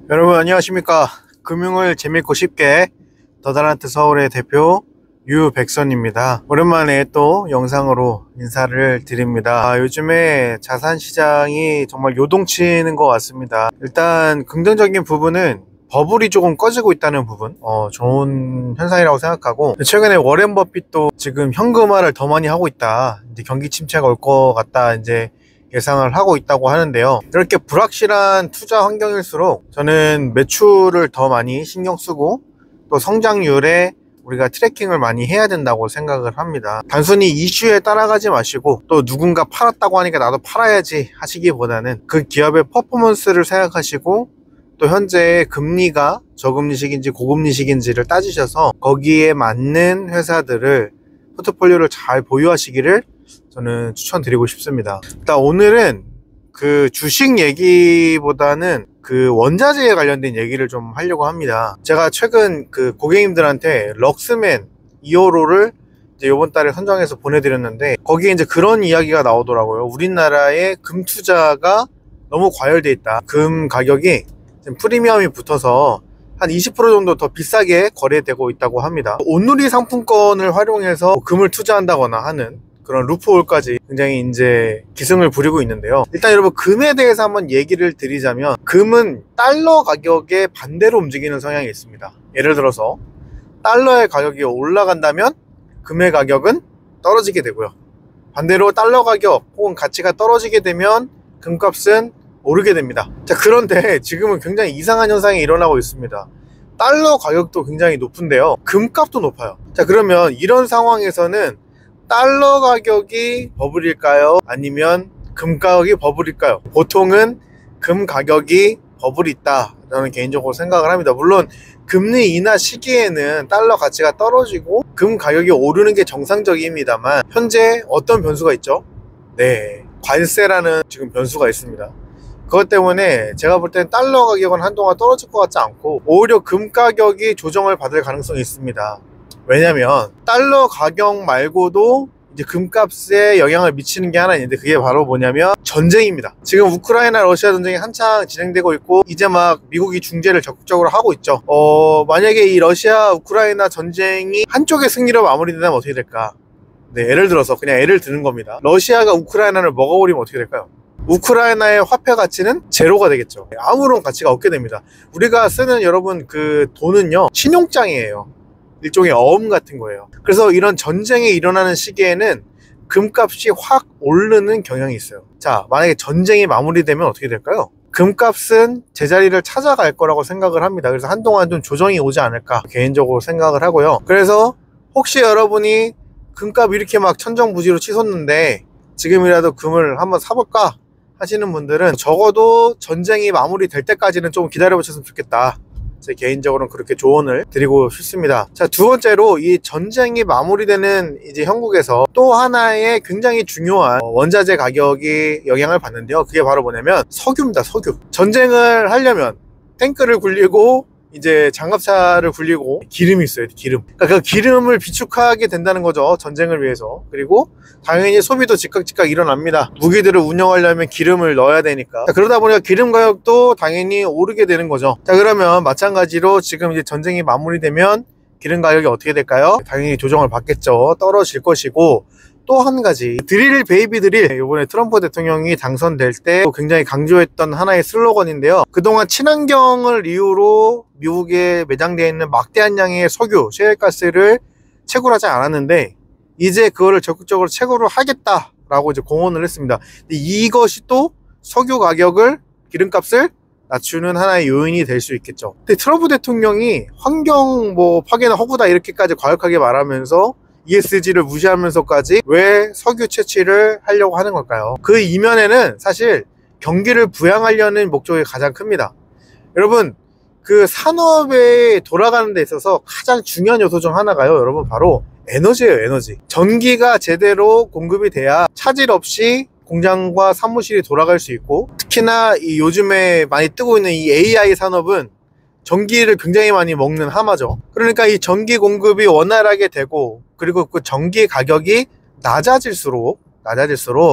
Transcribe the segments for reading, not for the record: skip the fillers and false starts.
여러분 안녕하십니까. 금융을 재밌고 쉽게 더달란트 서울의 대표 유백선입니다. 오랜만에 또 영상으로 인사를 드립니다. 요즘에 자산시장이 정말 요동치는 것 같습니다. 일단 긍정적인 부분은 버블이 조금 꺼지고 있다는 부분, 좋은 현상이라고 생각하고, 최근에 워렌 버핏도 지금 현금화를 더 많이 하고 있다, 이제 경기 침체가 올 것 같다 이제 예상을 하고 있다고 하는데요. 이렇게 불확실한 투자 환경일수록 저는 매출을 더 많이 신경 쓰고 또 성장률에 우리가 트래킹을 많이 해야 된다고 생각을 합니다. 단순히 이슈에 따라가지 마시고 또 누군가 팔았다고 하니까 나도 팔아야지 하시기보다는 그 기업의 퍼포먼스를 생각하시고 또 현재 금리가 저금리식인지 고금리식인지를 따지셔서 거기에 맞는 회사들을 포트폴리오를 잘 보유하시기를 저는 추천드리고 싶습니다. 일단 오늘은 그 주식 얘기보다는 그 원자재에 관련된 얘기를 좀 하려고 합니다. 제가 최근 그 고객님들한테 럭스맨 2호로를 이제 이번 달에 선정해서 보내드렸는데 거기에 이제 그런 이야기가 나오더라고요. 우리나라의 금 투자가 너무 과열돼 있다. 금 가격이 프리미엄이 붙어서 한 20% 정도 더 비싸게 거래되고 있다고 합니다. 온누리 상품권을 활용해서 금을 투자한다거나 하는 그런 루프홀까지 굉장히 이제 기승을 부리고 있는데요. 일단 여러분 금에 대해서 한번 얘기를 드리자면 금은 달러 가격에 반대로 움직이는 성향이 있습니다. 예를 들어서 달러의 가격이 올라간다면 금의 가격은 떨어지게 되고요. 반대로 달러 가격 혹은 가치가 떨어지게 되면 금값은 오르게 됩니다. 자, 그런데 지금은 굉장히 이상한 현상이 일어나고 있습니다. 달러 가격도 굉장히 높은데요. 금값도 높아요. 자, 그러면 이런 상황에서는 달러 가격이 버블일까요? 아니면 금 가격이 버블일까요? 보통은 금 가격이 버블이 있다, 저는 개인적으로 생각을 합니다. 물론 금리 인하 시기에는 달러 가치가 떨어지고 금 가격이 오르는 게 정상적입니다만 현재 어떤 변수가 있죠? 네, 관세라는 지금 변수가 있습니다. 그것 때문에 제가 볼 땐 달러 가격은 한동안 떨어질 것 같지 않고 오히려 금 가격이 조정을 받을 가능성이 있습니다. 왜냐면 달러 가격 말고도 이제 금값에 영향을 미치는 게 하나 있는데 그게 바로 뭐냐면 전쟁입니다. 지금 우크라이나 러시아 전쟁이 한창 진행되고 있고 이제 막 미국이 중재를 적극적으로 하고 있죠. 만약에 이 러시아 우크라이나 전쟁이 한쪽의 승리로 마무리된다면 어떻게 될까? 네, 예를 들어서 그냥 예를 드는 겁니다. 러시아가 우크라이나를 먹어버리면 어떻게 될까요? 우크라이나의 화폐 가치는 제로가 되겠죠. 아무런 가치가 없게 됩니다. 우리가 쓰는 여러분 그 돈은요, 신용장이에요. 일종의 어음 같은 거예요. 그래서 이런 전쟁이 일어나는 시기에는 금값이 확 오르는 경향이 있어요. 자, 만약에 전쟁이 마무리되면 어떻게 될까요? 금값은 제자리를 찾아갈 거라고 생각을 합니다. 그래서 한동안 좀 조정이 오지 않을까 개인적으로 생각을 하고요. 그래서 혹시 여러분이 금값 이렇게 막 천정부지로 치솟는데 지금이라도 금을 한번 사볼까 하시는 분들은 적어도 전쟁이 마무리될 때까지는 좀 기다려보셨으면 좋겠다. 제 개인적으로는 그렇게 조언을 드리고 싶습니다. 자, 두 번째로 이 전쟁이 마무리되는 이제 형국에서 또 하나의 굉장히 중요한 원자재 가격이 영향을 받는데요. 그게 바로 뭐냐면 석유입니다. 석유. 전쟁을 하려면 탱크를 굴리고 이제 장갑차를 굴리고 기름이 있어요. 기름. 그러니까 그 기름을 비축하게 된다는 거죠. 전쟁을 위해서. 그리고 당연히 소비도 즉각 일어납니다. 무기들을 운영하려면 기름을 넣어야 되니까. 자, 그러다 보니까 기름 가격도 당연히 오르게 되는 거죠. 자, 그러면 마찬가지로 지금 이제 전쟁이 마무리되면 기름 가격이 어떻게 될까요? 당연히 조정을 받겠죠. 떨어질 것이고, 또 한 가지, 드릴 베이비 드릴, 이번에 트럼프 대통령이 당선될 때 굉장히 강조했던 하나의 슬로건인데요. 그동안 친환경을 이유로 미국에 매장되어 있는 막대한 양의 석유, 셰일가스를 채굴하지 않았는데 이제 그거를 적극적으로 채굴을 하겠다라고 이제 공언을 했습니다. 근데 이것이 또 석유 가격을, 기름값을 낮추는 하나의 요인이 될 수 있겠죠. 근데 트럼프 대통령이 환경 파괴나 허구다 이렇게까지 과격하게 말하면서 ESG를 무시하면서까지 왜 석유 채취를 하려고 하는 걸까요? 그 이면에는 사실 경기를 부양하려는 목적이 가장 큽니다. 여러분, 그 산업에 돌아가는 데 있어서 가장 중요한 요소 중 하나가요, 여러분, 바로 에너지예요. 에너지. 전기가 제대로 공급이 돼야 차질 없이 공장과 사무실이 돌아갈 수 있고, 특히나 이 요즘에 많이 뜨고 있는 이 AI 산업은 전기를 굉장히 많이 먹는 하마죠. 그러니까 이 전기 공급이 원활하게 되고, 그리고 그 전기 가격이 낮아질수록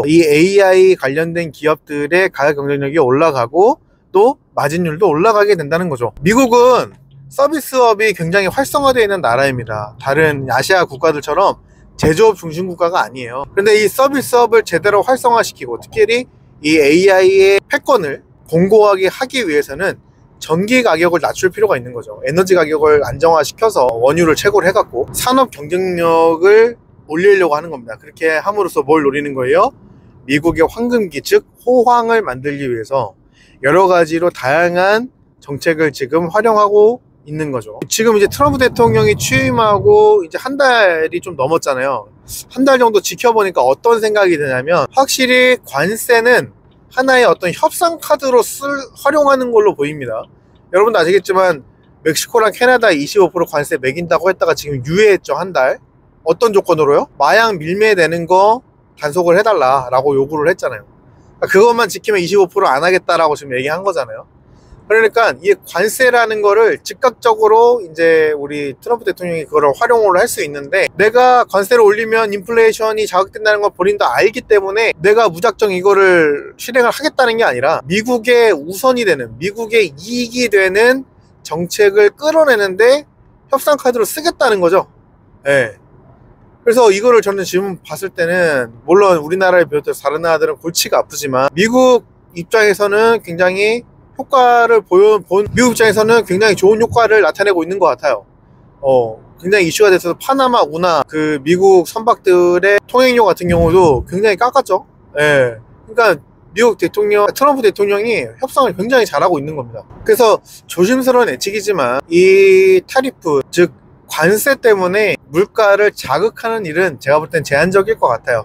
이 AI 관련된 기업들의 가격 경쟁력이 올라가고 또 마진율도 올라가게 된다는 거죠. 미국은 서비스업이 굉장히 활성화되어 있는 나라입니다. 다른 아시아 국가들처럼 제조업 중심 국가가 아니에요. 그런데 이 서비스업을 제대로 활성화시키고 특히 이 AI의 패권을 공고하게 하기 위해서는 전기 가격을 낮출 필요가 있는 거죠. 에너지 가격을 안정화시켜서 원유를 채굴 해갖고 산업 경쟁력을 올리려고 하는 겁니다. 그렇게 함으로써 뭘 노리는 거예요? 미국의 황금기, 즉 호황을 만들기 위해서 여러 가지로 다양한 정책을 지금 활용하고 있는 거죠. 지금 이제 트럼프 대통령이 취임하고 이제 한 달이 좀 넘었잖아요. 한 달 정도 지켜보니까 어떤 생각이 드냐면 확실히 관세는 하나의 어떤 협상 카드로 활용하는 걸로 보입니다. 여러분도 아시겠지만 멕시코랑 캐나다 25% 관세 매긴다고 했다가 지금 유예했죠. 한 달. 어떤 조건으로요? 마약 밀매되는 거 단속을 해달라라고 요구를 했잖아요. 그것만 지키면 25% 안 하겠다라고 지금 얘기한 거잖아요. 그러니까 이 관세라는 거를 즉각적으로 이제 우리 트럼프 대통령이 그걸 활용을 할 수 있는데, 내가 관세를 올리면 인플레이션이 자극된다는 걸 본인 다 알기 때문에 내가 무작정 이거를 실행을 하겠다는 게 아니라 미국의 우선이 되는, 미국의 이익이 되는 정책을 끌어내는데 협상 카드로 쓰겠다는 거죠. 예. 그래서 이거를 저는 지금 봤을 때는 물론 우리나라를 비롯해서 다른 나라들은 골치가 아프지만 미국 입장에서는 굉장히 효과를 미국 입장에서는 굉장히 좋은 효과를 나타내고 있는 것 같아요. 굉장히 이슈가 됐어서 파나마 운하 그 미국 선박들의 통행료 같은 경우도 굉장히 깎았죠. 예. 그러니까 미국 대통령, 트럼프 대통령이 협상을 굉장히 잘하고 있는 겁니다. 그래서 조심스러운 예측이지만 이 타리프, 즉 관세 때문에 물가를 자극하는 일은 제가 볼 땐 제한적일 것 같아요.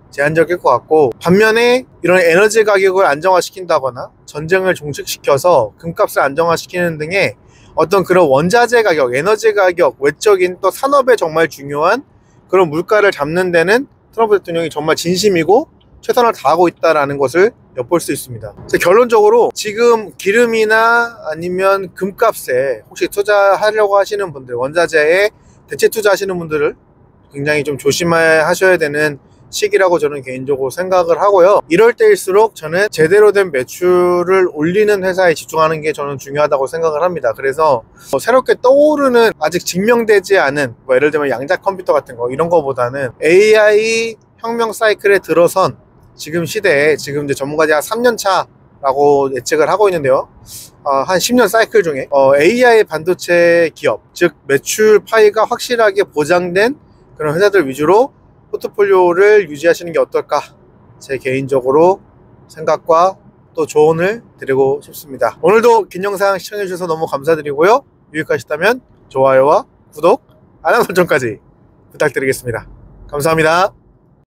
제한적일 것 같고, 반면에 이런 에너지 가격을 안정화시킨다거나 전쟁을 종식시켜서 금값을 안정화시키는 등의 어떤 그런 원자재 가격, 에너지 가격, 외적인 또 산업에 정말 중요한 그런 물가를 잡는 데는 트럼프 대통령이 정말 진심이고 최선을 다하고 있다는 것을 엿볼 수 있습니다. 그래서 결론적으로 지금 기름이나 아니면 금값에 혹시 투자하려고 하시는 분들, 원자재에 대체 투자하시는 분들을 굉장히 좀 조심하셔야 되는 시기라고 저는 개인적으로 생각을 하고요. 이럴 때일수록 저는 제대로 된 매출을 올리는 회사에 집중하는 게 저는 중요하다고 생각을 합니다. 그래서 새롭게 떠오르는 아직 증명되지 않은 예를 들면 양자 컴퓨터 같은 거 이런 거보다는 AI 혁명 사이클에 들어선 지금 시대에 지금 이제 전문가들이 한 3년 차라고 예측을 하고 있는데요. 한 10년 사이클 중에 AI 반도체 기업, 즉 매출 파이가 확실하게 보장된 그런 회사들 위주로 포트폴리오를 유지하시는 게 어떨까, 제 개인적으로 생각과 또 조언을 드리고 싶습니다. 오늘도 긴 영상 시청해 주셔서 너무 감사드리고요. 유익하셨다면 좋아요와 구독, 알람 설정까지 부탁드리겠습니다. 감사합니다.